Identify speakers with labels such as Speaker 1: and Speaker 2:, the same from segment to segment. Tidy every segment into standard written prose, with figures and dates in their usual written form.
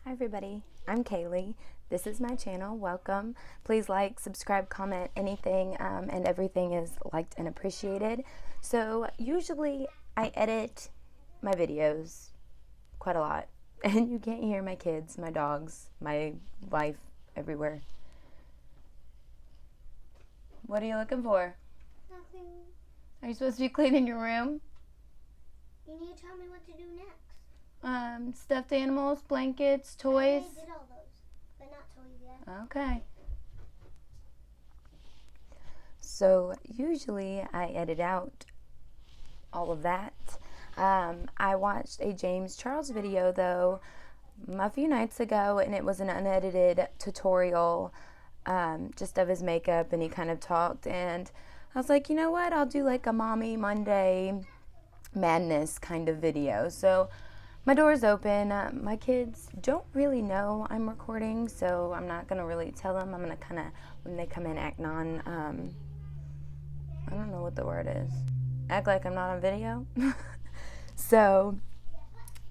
Speaker 1: Hi everybody, I'm Kaylee. This is my channel. Welcome. Please like, subscribe, comment, anything and everything is liked and appreciated. So usually I edit my videos quite a lot and you can't hear my kids, my dogs, my wife everywhere. What are you looking for?
Speaker 2: Nothing.
Speaker 1: Are you supposed to be cleaning your room?
Speaker 2: You need to tell me what to do next.
Speaker 1: Stuffed animals, blankets, toys.
Speaker 2: I did all those, but not toys yet.
Speaker 1: Okay. So usually I edit out all of that. I watched a James Charles video though a few nights ago, and it was an unedited tutorial just of his makeup, and he kind of talked, and I was like, you know what, I'll do like a Mommy Monday madness kind of video. So my door's open. My kids don't really know I'm recording, so I'm not going to really tell them. I'm going to kind of, when they come in, act I don't know what the word is. Act like I'm not on video. So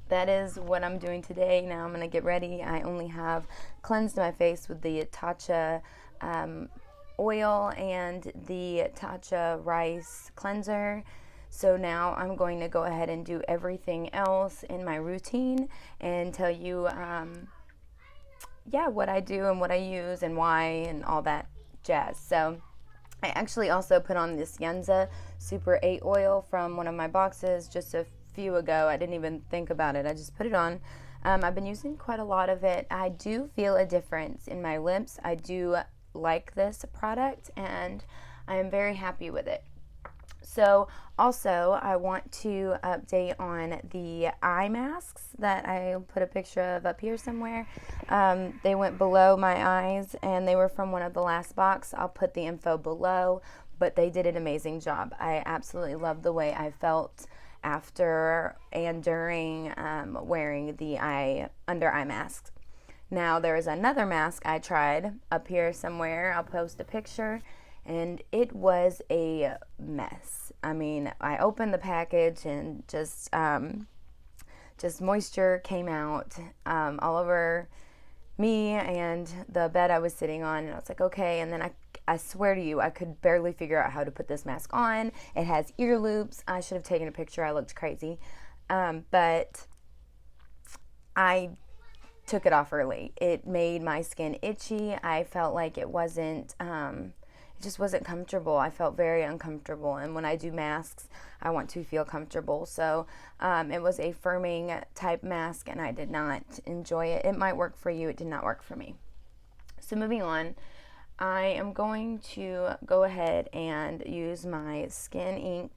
Speaker 1: that is what I'm doing today. Now I'm going to get ready. I only have cleansed my face with the Tatcha oil and the Tatcha-Rice Cleanser. So now I'm going to go ahead and do everything else in my routine and tell you, what I do and what I use and why and all that jazz. So I actually also put on this Yunza Super 8 oil from one of my boxes just a few ago. I didn't even think about it. I just put it on. I've been using quite a lot of it. I do feel a difference in my lips. I do like this product and I am very happy with it. So also I want to update on the eye masks that I put a picture of up here somewhere. They went below my eyes and they were from one of the last box. I'll put the info below, but they did an amazing job. I absolutely love the way I felt after and during wearing the under eye masks. Now there is another mask I tried up here somewhere. I'll post a picture. And it was a mess. I mean, I opened the package and just moisture came out all over me and the bed I was sitting on. And I was like, okay. And then I swear to you, I could barely figure out how to put this mask on. It has ear loops. I should have taken a picture. I looked crazy. But I took it off early. It made my skin itchy. I felt like it just wasn't comfortable. I felt very uncomfortable, and when I do masks I want to feel comfortable. So it was a firming type mask and I did not enjoy it. It might work for you, it did not work for me. So moving on, I am going to go ahead and use my Skininc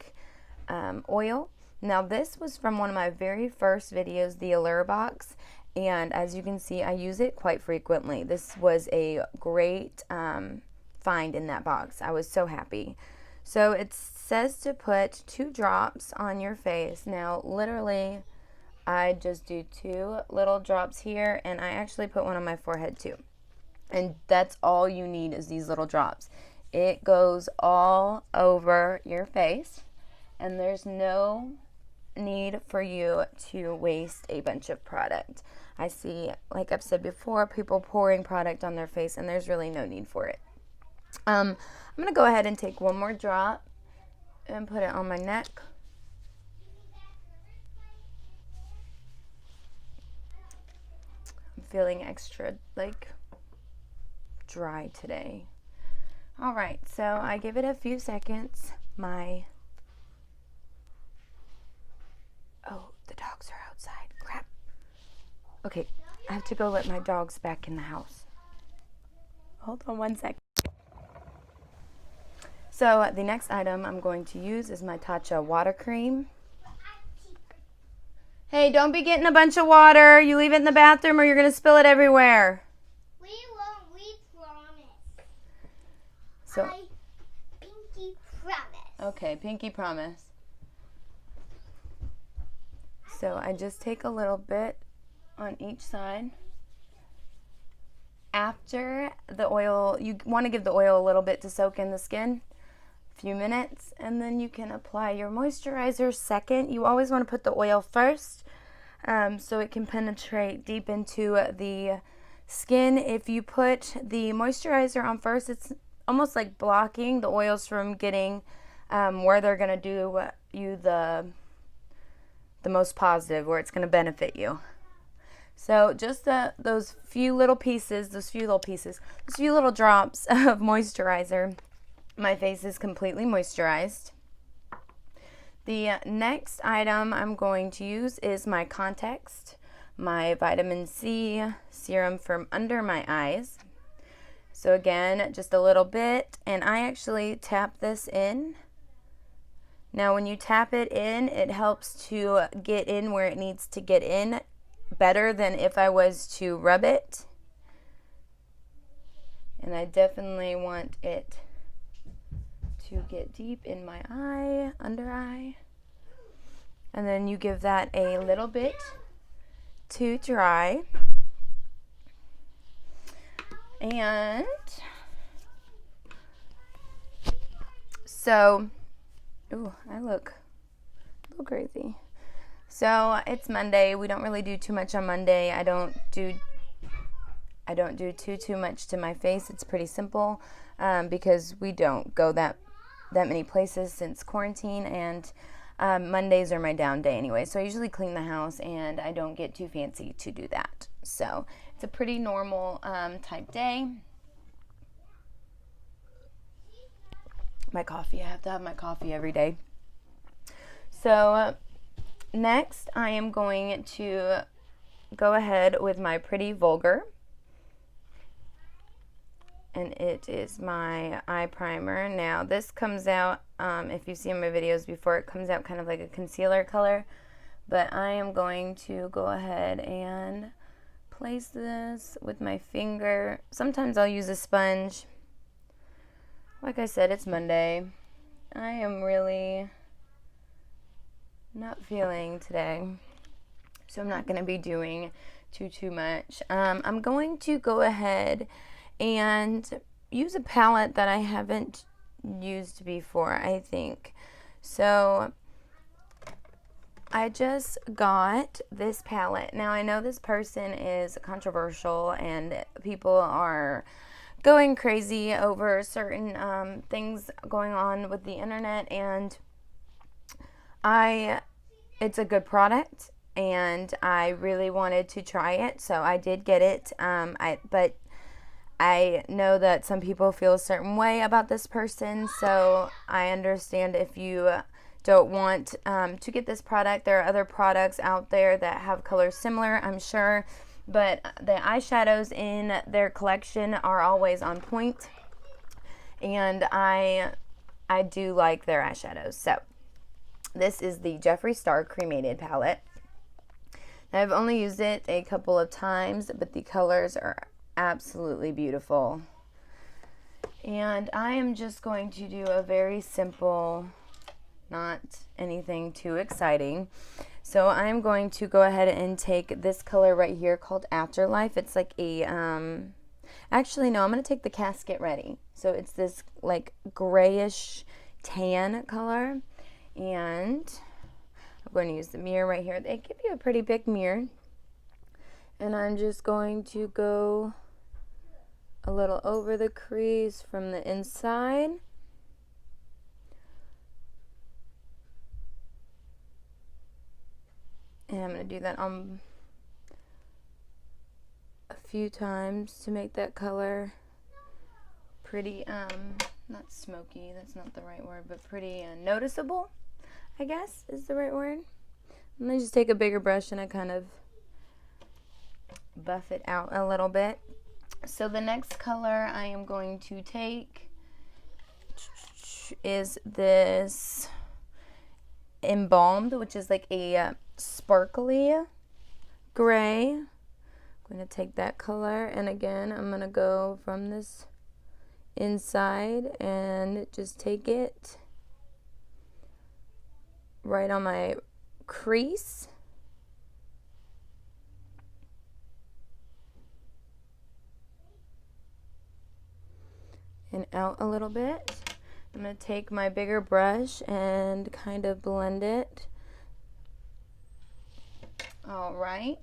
Speaker 1: oil. Now this was from one of my very first videos, the Allure box, and as you can see I use it quite frequently. This was a great find in that box. I was so happy. So it says to put 2 drops on your face. Now literally I just do 2 little drops here, and I actually put one on my forehead too, and that's all you need is these little drops. It goes all over your face and there's no need for you to waste a bunch of product. I see, like I've said before, people pouring product on their face and there's really no need for it. I'm going to go ahead and take one more drop and put it on my neck. I'm feeling extra dry today. Alright, so I give it a few seconds. Oh, the dogs are outside. Crap. Okay, I have to go let my dogs back in the house. Hold on one second. So the next item I'm going to use is my Tatcha water cream. Hey, don't be getting a bunch of water. You leave it in the bathroom or you're going to spill it everywhere.
Speaker 2: We won't, we promise.
Speaker 1: So,
Speaker 2: I pinky promise.
Speaker 1: Okay, pinky promise. So I just take a little bit on each side. After the oil, you want to give the oil a little bit to soak in the skin. Few minutes, and then you can apply your moisturizer second. You always want to put the oil first, so it can penetrate deep into the skin. If you put the moisturizer on first, it's almost like blocking the oils from getting where they're going to do you the most positive, where it's going to benefit you. So just those few little drops of moisturizer, my face is completely moisturized. The next item I'm going to use is my Context, my vitamin C serum from under my eyes. So again, just a little bit, and I actually tap this in. Now when you tap it in, it helps to get in where it needs to get in better than if I was to rub it. And I definitely want it to get deep in my eye, under eye. And then you give that a little bit to dry. And so, ooh, I look a little crazy. So it's Monday. We don't really do too much on Monday. I don't do too much to my face. It's pretty simple because we don't go that many places since quarantine, and Mondays are my down day anyway. So I usually clean the house, and I don't get too fancy to do that. So it's a pretty normal type day. My coffee. I have to have my coffee every day. So next, I am going to go ahead with my Pretty Vulgar. And it is my eye primer. Now, this comes out, if you've seen my videos before, it comes out kind of like a concealer color. But I am going to go ahead and place this with my finger. Sometimes I'll use a sponge. Like I said, it's Monday. I am really not feeling today, so I'm not going to be doing too much. I'm going to go ahead and use a palette that I haven't used before, I think. So I just got this palette. Now I know this person is controversial and people are going crazy over certain things going on with the internet, and it's a good product and I really wanted to try it, so I did get it. But I know that some people feel a certain way about this person, so I understand if you don't want to get this product. There are other products out there that have colors similar, I'm sure, but the eyeshadows in their collection are always on point, and I do like their eyeshadows. So this is the Jeffree Star-Cremated palette. I've only used it a couple of times, but the colors are absolutely beautiful. And I am just going to do a very simple, not anything too exciting. So I'm going to go ahead and take this color right here called Afterlife. It's like a, actually no, I'm going to take the Casket Ready. So it's this like grayish tan color. And I'm going to use the mirror right here. They give you a pretty big mirror. And I'm just going to go a little over the crease from the inside. And I'm going to do that on a few times to make that color pretty, not smoky, that's not the right word, but pretty noticeable, I guess is the right word. Let me just take a bigger brush and I kind of buff it out a little bit. So the next color I am going to take is this Embalmed, which is like a sparkly gray. I'm going to take that color, and again I'm going to go from this inside and just take it right on my crease. And out a little bit. I'm going to take my bigger brush and kind of blend it All right.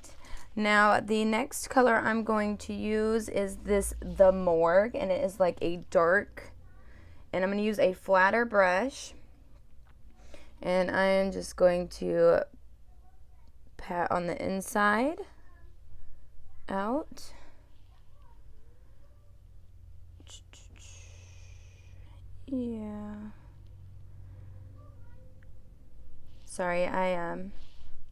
Speaker 1: Now, the next color I'm going to use is this The Morgue, and it is like a dark, and I'm going to use a flatter brush, and I am just going to pat on the inside out. Yeah. Sorry, I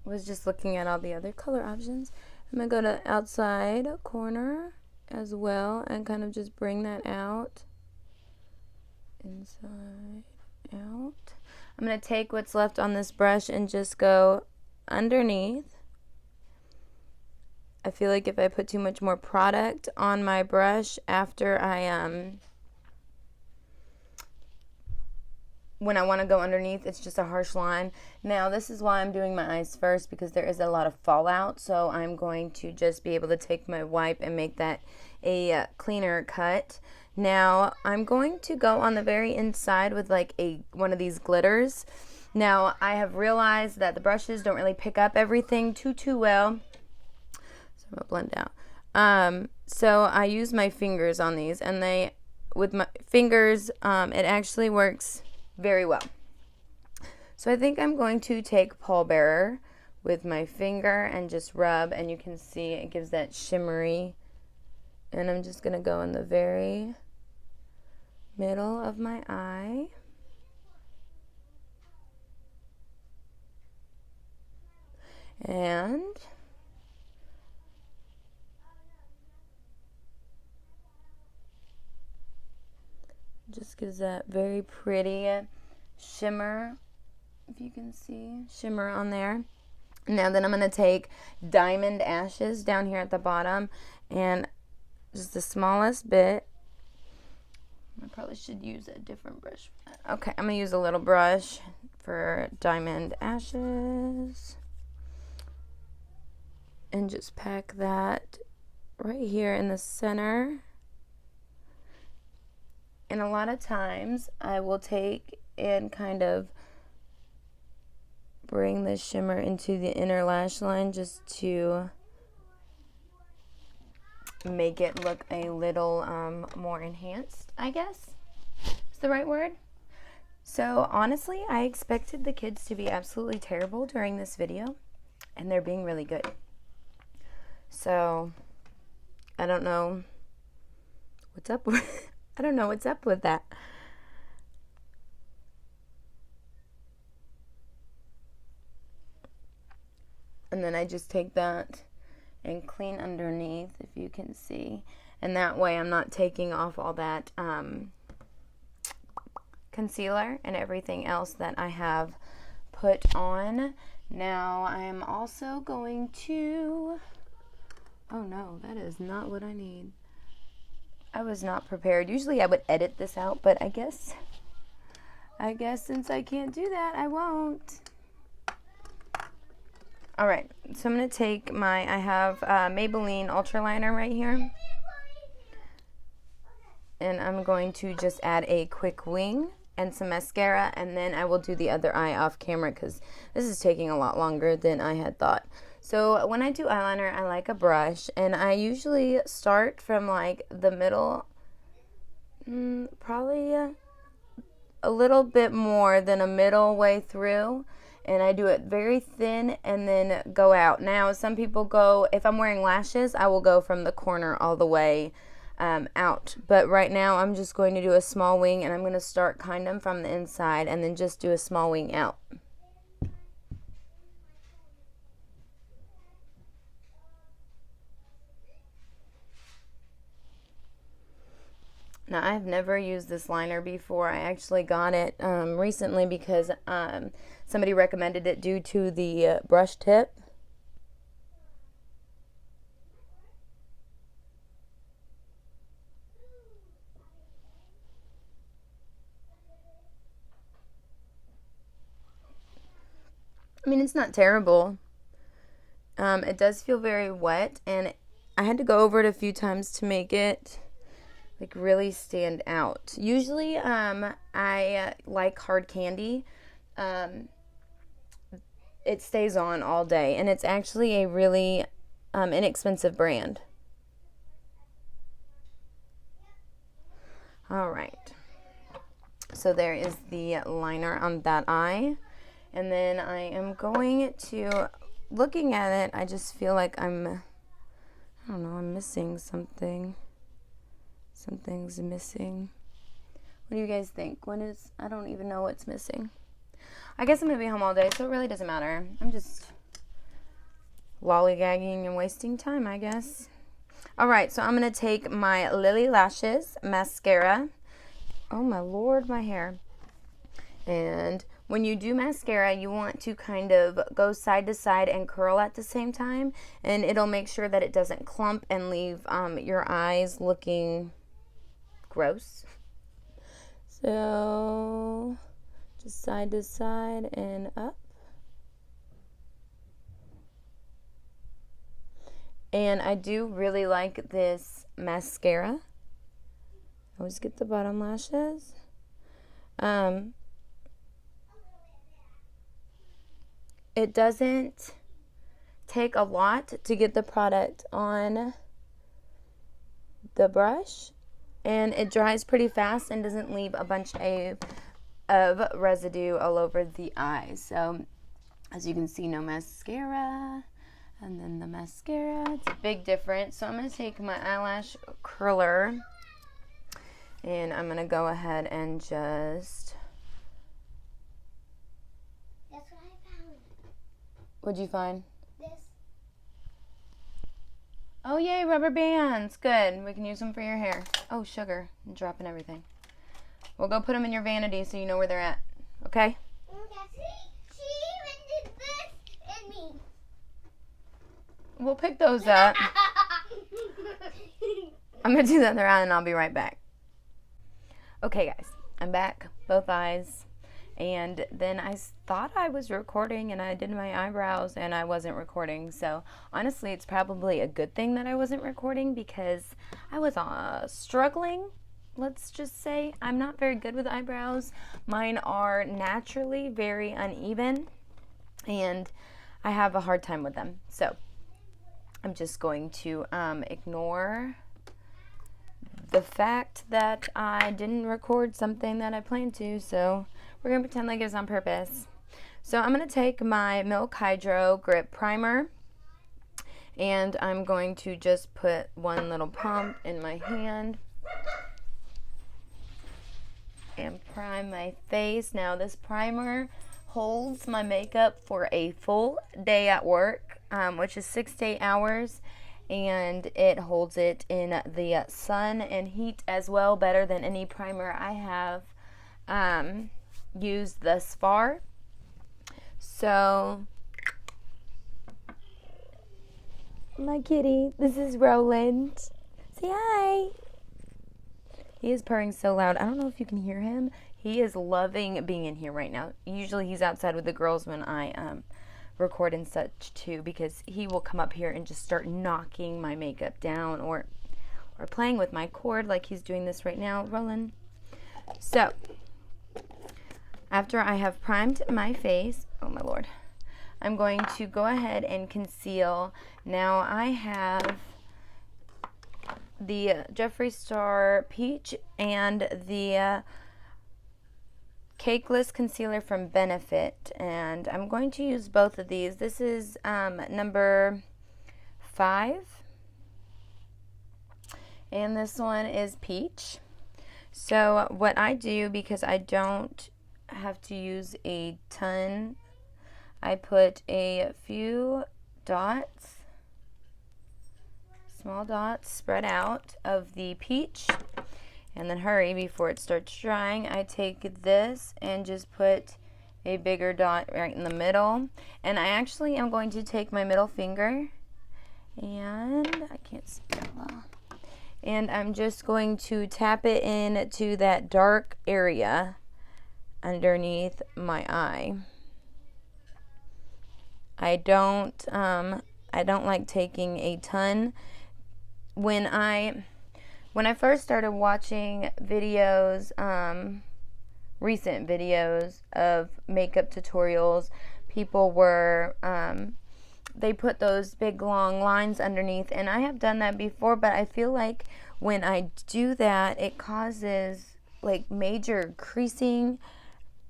Speaker 1: was just looking at all the other color options. I'm going to go to outside corner as well and kind of just bring that out. Inside, out. I'm going to take what's left on this brush and just go underneath. I feel like if I put too much more product on my brush after when I want to go underneath, it's just a harsh line. Now, this is why I'm doing my eyes first, because there is a lot of fallout, so I'm going to just be able to take my wipe and make that a cleaner cut. Now, I'm going to go on the very inside with like one of these glitters. Now, I have realized that the brushes don't really pick up everything too well, so I'm going to blend out. So I use my fingers on these, and with my fingers, it actually works very well. So I think I'm going to take Pallbearer with my finger and just rub, and you can see it gives that shimmery, and I'm just going to go in the very middle of my eye. And just gives that very pretty shimmer, if you can see, shimmer on there. Now then I'm going to take Diamond Ashes down here at the bottom, and just the smallest bit. I probably should use a different brush. Okay, I'm going to use a little brush for Diamond Ashes. And just pack that right here in the center. And a lot of times I will take and kind of bring the shimmer into the inner lash line just to make it look a little more enhanced, I guess is the right word. So honestly, I expected the kids to be absolutely terrible during this video, and they're being really good. So I don't know what's up with I don't know what's up with that. And then I just take that and clean underneath, if you can see. And that way I'm not taking off all that concealer and everything else that I have put on. Now I'm also going to... Oh no, that is not what I need. I was not prepared. Usually I would edit this out, but I guess since I can't do that, I won't. Alright, so I'm going to take I have Maybelline-Ultra liner right here. And I'm going to just add a quick wing and some mascara, and then I will do the other eye off camera because this is taking a lot longer than I had thought. So when I do eyeliner, I like a brush, and I usually start from like the middle, probably a little bit more than a middle way through, and I do it very thin and then go out. Now, some people go, if I'm wearing lashes, I will go from the corner all the way out, but right now I'm just going to do a small wing, and I'm going to start kind of from the inside and then just do a small wing out. Now, I've never used this liner before. I actually got it recently because somebody recommended it due to the brush tip. I mean, it's not terrible. It does feel very wet, and I had to go over it a few times to make it like really stand out. Usually I like hard candy, it stays on all day, and it's actually a really inexpensive brand. All right, so there is the liner on that eye, and then I am going to, looking at it, I just feel like I don't know, I'm missing something. Something's missing. What do you guys think? I don't even know what's missing. I guess I'm going to be home all day, so it really doesn't matter. I'm just lollygagging and wasting time, I guess. All right, so I'm going to take my Lily Lashes mascara. Oh, my Lord, my hair. And when you do mascara, you want to kind of go side to side and curl at the same time, and it'll make sure that it doesn't clump and leave your eyes looking gross. So just side to side and up. And I do really like this mascara. I always get the bottom lashes. It doesn't take a lot to get the product on the brush, and it dries pretty fast and doesn't leave a bunch of residue all over the eye. So as you can see, no mascara, and then the mascara, it's a big difference. So I'm going to take my eyelash curler, and I'm going to go ahead and just...
Speaker 2: That's what I found.
Speaker 1: What'd you find?
Speaker 2: This.
Speaker 1: Oh, yay, rubber bands. Good. We can use them for your hair. Oh, sugar. I'm dropping everything. We'll go put them in your vanity so you know where they're at. Okay?
Speaker 2: Okay. She even did this and me.
Speaker 1: We'll pick those up. I'm going to do the other eye and I'll be right back. Okay, guys. I'm back. Both eyes. And then I thought I was recording, and I did my eyebrows and I wasn't recording. So honestly, it's probably a good thing that I wasn't recording, because I was struggling. Let's just say I'm not very good with eyebrows. Mine are naturally very uneven, and I have a hard time with them. So I'm just going to ignore the fact that I didn't record something that I planned to. So we're going to pretend like it was on purpose. So I'm going to take my Milk Hydro Grip Primer, and I'm going to just put one little pump in my hand and prime my face. Now this primer holds my makeup for a full day at work, which is 6 to 8 hours, and it holds it in the sun and heat as well, better than any primer I have used thus far. So my kitty, this is Roland. Say hi. He is purring so loud. I don't know if you can hear him. He is loving being in here right now. Usually he's outside with the girls when I record and such too, because he will come up here and just start knocking my makeup down, or playing with my cord like he's doing this right now. Roland. So after I have primed my face, oh my Lord, I'm going to go ahead and conceal. Now I have the Jeffree Star Peach and the Cakeless Concealer from Benefit, and I'm going to use both of these. This is number 5, and this one is Peach. So what I do, because I don't have to use a ton, I put a few dots, small dots spread out of the peach, and then hurry before it starts drying. I take this and just put a bigger dot right in the middle, and I actually am going to take my middle finger, and I can't spell well, and I'm just going to tap it into that dark area underneath my eye. I don't like taking a ton. When I first started watching videos, recent videos of makeup tutorials, people were, they put those big long lines underneath, and I have done that before, but I feel like when I do that, it causes like major creasing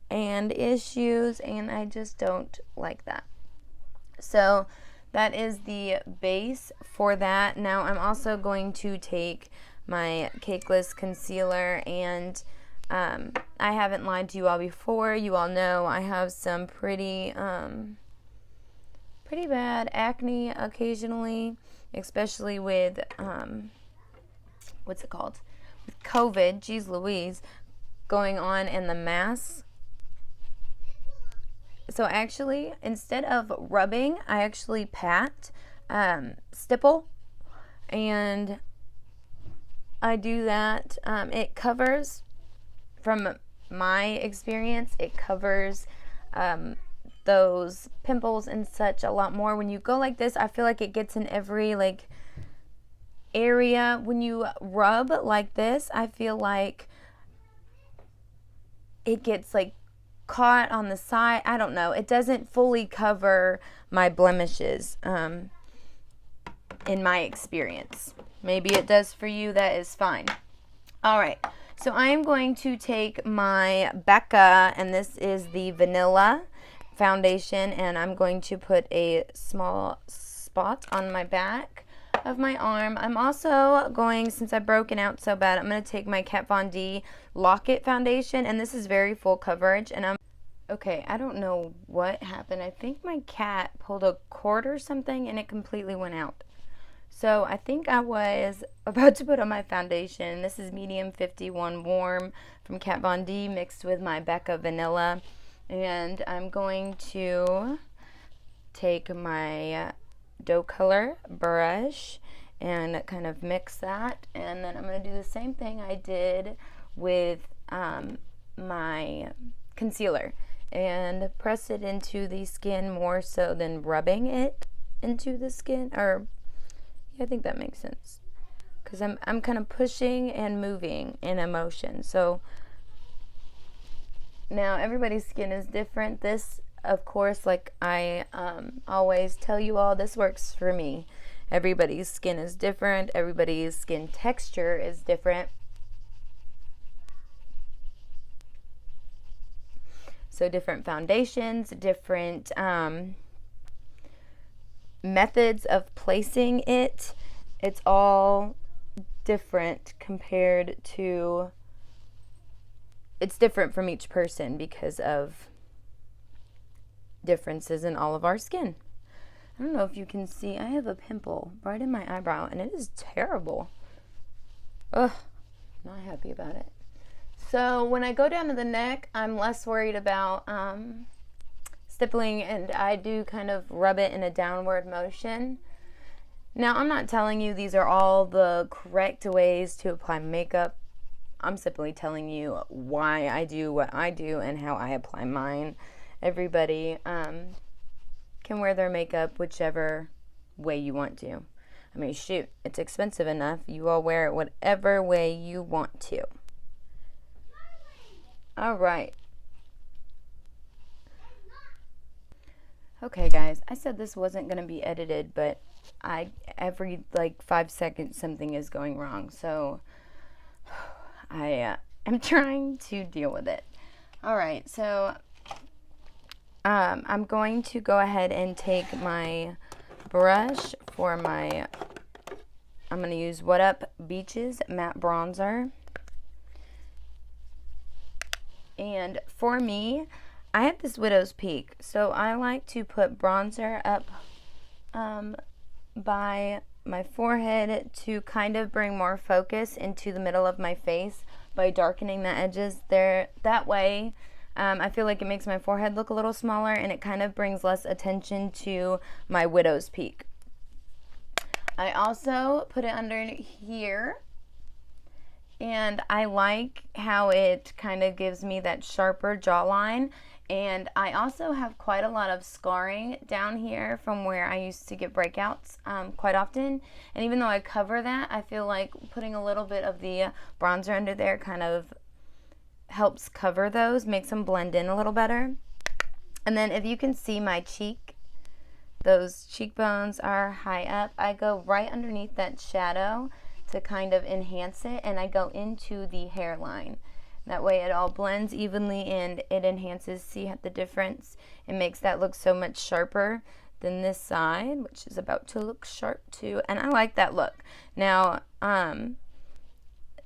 Speaker 1: and issues, and I just don't like that. So that is the base for that. Now I'm also going to take my Cakeless Concealer, and I haven't lied to you all before. You all know I have some pretty bad acne occasionally, especially with, what's it called? With COVID, geez Louise, going on in the masks. So actually, instead of rubbing, I actually pat, stipple, and I do that. It covers, from my experience, it covers those pimples and such a lot more. When you go like this, I feel like it gets in every like area. When you rub like this, I feel like it gets like caught on the side. I don't know. It doesn't fully cover my blemishes, in my experience. Maybe it does for you. That is fine. All right. So I am going to take my Becca, and this is the Vanilla foundation, and I'm going to put a small spot on my back of my arm. I'm also going, since I've broken out so bad, I'm going to take my Kat Von D Lock-It foundation, and this is very full coverage, and okay, I don't know what happened. I think my cat pulled a cord or something, and it completely went out. So I think I was about to put on my foundation. This is medium 51 warm from Kat Von D mixed with my Becca Vanilla. And I'm going to take my Docolor brush and kind of mix that. And then I'm going to do the same thing I did with my concealer. And press it into the skin more so than rubbing it into the skin. Or, yeah, I think that makes sense. Because I'm kind of pushing and moving in a motion. So now everybody's skin is different. This, of course, like I always tell you all, this works for me. Everybody's skin is different. Everybody's skin texture is different. So different foundations, different methods of placing it. It's all different compared to, it's different from each person because of differences in all of our skin. I don't know if you can see, I have a pimple right in my eyebrow, and it is terrible. Ugh, not happy about it. So when I go down to the neck, I'm less worried about stippling, and I do kind of rub it in a downward motion. Now, I'm not telling you these are all the correct ways to apply makeup. I'm simply telling you why I do what I do and how I apply mine. Everybody can wear their makeup whichever way you want to. I mean, shoot, it's expensive enough. You all wear it whatever way you want to. All right. Okay, guys, I said this wasn't going to be edited, but every like 5 seconds something is going wrong. So I am trying to deal with it. All right, so I'm going to go ahead and take my brush for my, I'm going to use What Up Beaches Matte Bronzer. And for me, I have this Widow's Peak, so I like to put bronzer up by my forehead to kind of bring more focus into the middle of my face by darkening the edges there. That way, I feel like it makes my forehead look a little smaller, and it kind of brings less attention to my Widow's Peak. I also put it under here, and I like how it kind of gives me that sharper jawline. And I also have quite a lot of scarring down here from where I used to get breakouts quite often. And even though I cover that, I feel like putting a little bit of the bronzer under there kind of helps cover those, makes them blend in a little better. And then if you can see my cheek, those cheekbones are high up. I go right underneath that shadow to kind of enhance it, and I go into the hairline. That way it all blends evenly and it enhances. See the difference? It makes that look so much sharper than this side, which is about to look sharp too. And I like that look. Now,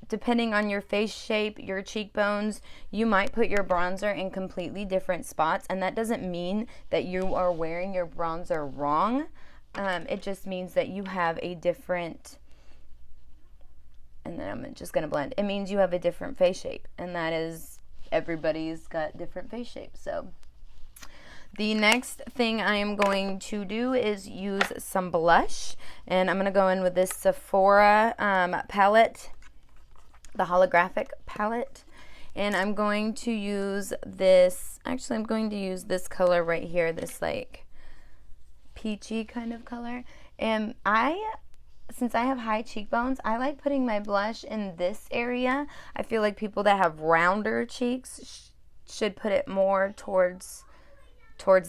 Speaker 1: depending on your face shape, your cheekbones, you might put your bronzer in completely different spots, and that doesn't mean that you are wearing your bronzer wrong. It just means that you have a different, and then I'm just gonna blend. It means you have a different face shape, and that is, everybody's got different face shapes. So the next thing I am going to do is use some blush, and I'm gonna go in with this Sephora palette, the holographic palette, and I'm going to use this, actually I'm going to use this color right here, this like peachy kind of color. And since I have high cheekbones, I like putting my blush in this area. I feel like people that have rounder cheeks should put it more towards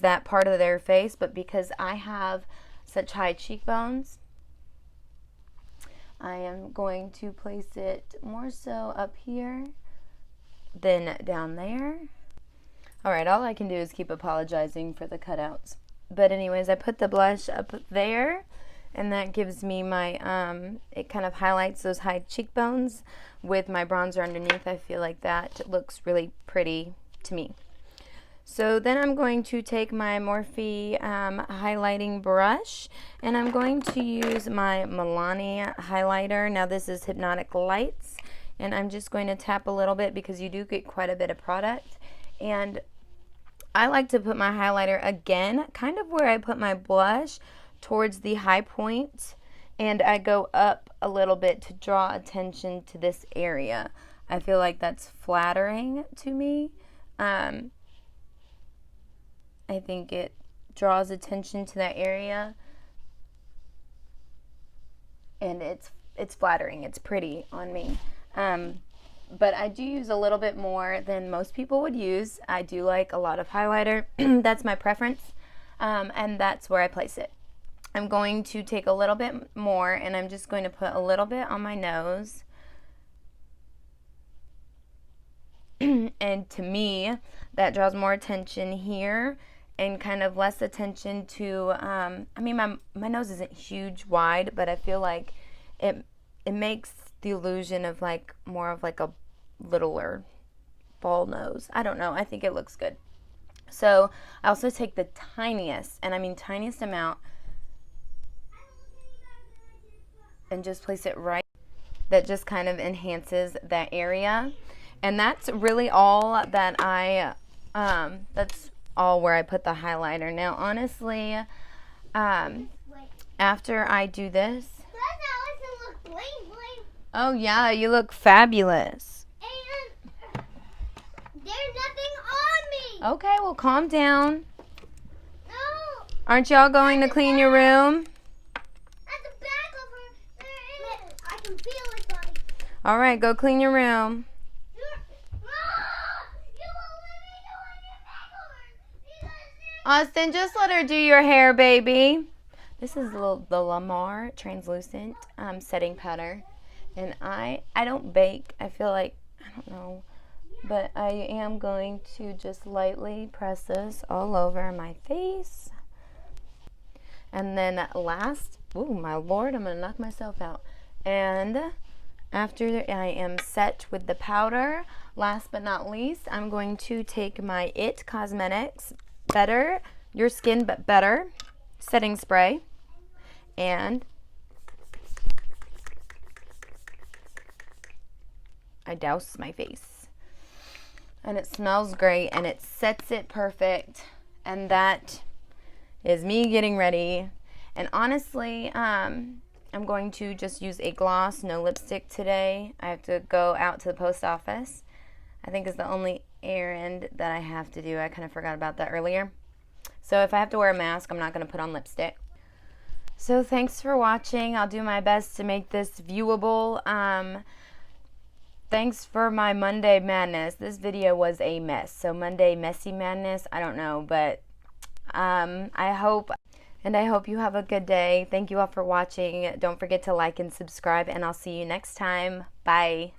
Speaker 1: that part of their face, but because I have such high cheekbones, I am going to place it more so up here than down there. Alright, all I can do is keep apologizing for the cutouts. But anyways, I put the blush up there, and that gives me my, it kind of highlights those high cheekbones with my bronzer underneath. I feel like that looks really pretty to me. So then I'm going to take my Morphe highlighting brush, and I'm going to use my Milani highlighter. Now this is Hypnotic Lights, and I'm just going to tap a little bit because you do get quite a bit of product. And I like to put my highlighter again, kind of where I put my blush, towards the high point, and I go up a little bit to draw attention to this area. I feel like that's flattering to me. I think it draws attention to that area, and it's flattering. It's pretty on me. But I do use a little bit more than most people would use. I do like a lot of highlighter. That's my preference, and that's where I place it. I'm going to take a little bit more, and I'm just going to put a little bit on my nose. And to me, that draws more attention here and kind of less attention to, I mean, my nose isn't huge wide, but I feel like it makes the illusion of like more of like a littler ball nose. I don't know. I think it looks good. So I also take the tiniest, and I mean tiniest amount, and just place it right. That just kind of enhances that area. And that's really all that that's all where I put the highlighter. Now, honestly, after I do this,
Speaker 2: look bling bling.
Speaker 1: Oh yeah, you look fabulous.
Speaker 2: And there's nothing on me.
Speaker 1: Okay, well calm down.
Speaker 2: No.
Speaker 1: Aren't y'all going to clean your room?
Speaker 2: At the back of her, there is. I can feel it, buddy.
Speaker 1: All right, go clean your room. Austin, just let her do your hair, baby. This is the Lamar translucent setting powder, and I don't bake. I feel like, I don't know, but I am going to just lightly press this all over my face. And then last, oh my lord, I'm gonna knock myself out. And after I am set with the powder, last but not least, I'm going to take my IT Cosmetics Better Your Skin But Better setting spray, and I douse my face, and it smells great and it sets it perfect. And that is me getting ready. And honestly, I'm going to just use a gloss, no lipstick today. I have to go out to the post office. I think is the only errand that I have to do. I kind of forgot about that earlier. So if I have to wear a mask, I'm not going to put on lipstick. So thanks for watching. I'll do my best to make this viewable. thanks for my Monday madness. This video was a mess. So Monday messy madness, I don't know, but I hope you have a good day. Thank you all for watching. Don't forget to like and subscribe, and I'll see you next time. Bye.